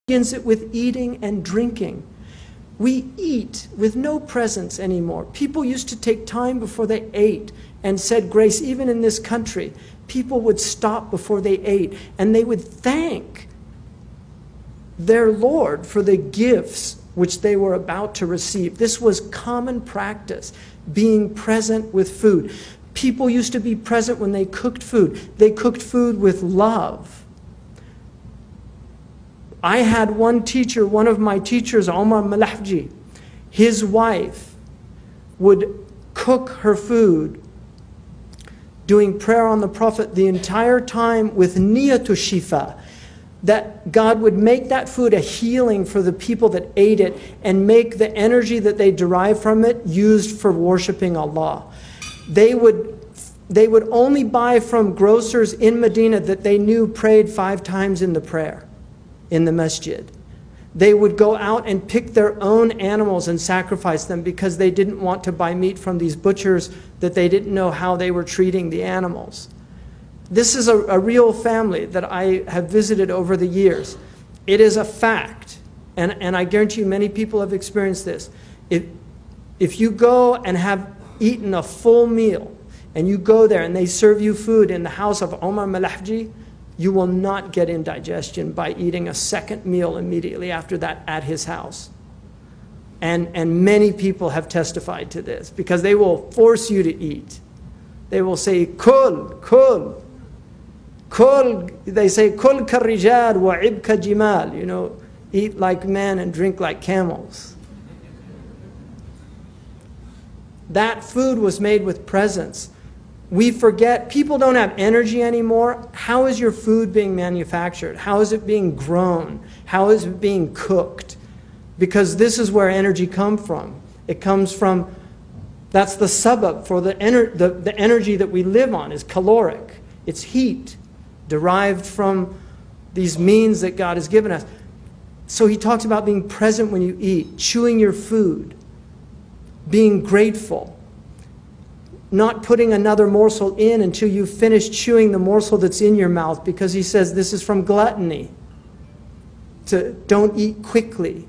begins it with eating and drinking. We eat with no presence anymore. People used to take time before they ate and said grace. Even in this country, people would stop before they ate and they would thank their Lord for the gifts which they were about to receive. This was common practice, being present with food. People used to be present when they cooked food. They cooked food with love. I had one teacher, one of my teachers, Omar Malahji, his wife would cook her food, doing prayer on the Prophet the entire time with niyatu shifa, that God would make that food a healing for the people that ate it and make the energy that they derive from it used for worshiping Allah. They would only buy from grocers in Medina that they knew prayed 5 times in the prayer in the masjid. They would go out and pick their own animals and sacrifice them because they didn't want to buy meat from these butchers that they didn't know how they were treating the animals. This is a real family that I have visited over the years. It is a fact, and I guarantee you many people have experienced this. If you go and have eaten a full meal, and you go there and they serve you food in the house of Omar Malahji, you will not get indigestion by eating a second meal immediately after that at his house. And many people have testified to this because they will force you to eat. They will say, Kul, kul, kul. They say, Kul karrijal wa ibka jimal. You know, eat like men and drink like camels. That food was made with presence. We forget, people don't have energy anymore. How is your food being manufactured? How is it being grown? How is it being cooked? Because this is where energy comes from. It comes from, that's the sabab for the energy that we live on is caloric. It's heat derived from these means that God has given us. So he talks about being present when you eat, chewing your food, being grateful, not putting another morsel in until you finish chewing the morsel that's in your mouth, because he says this is from gluttony. Don't eat quickly.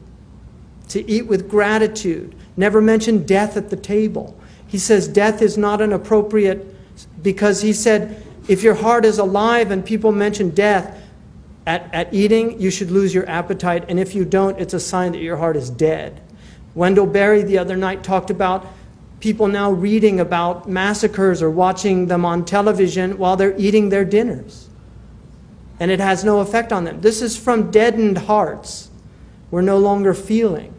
To eat with gratitude. Never mention death at the table. He says death is not an appropriate, because he said if your heart is alive and people mention death at eating, you should lose your appetite, and if you don't, it's a sign that your heart is dead. Wendell Berry the other night talked about people now reading about massacres or watching them on television while they're eating their dinners. And it has no effect on them. This is from deadened hearts. We're no longer feeling.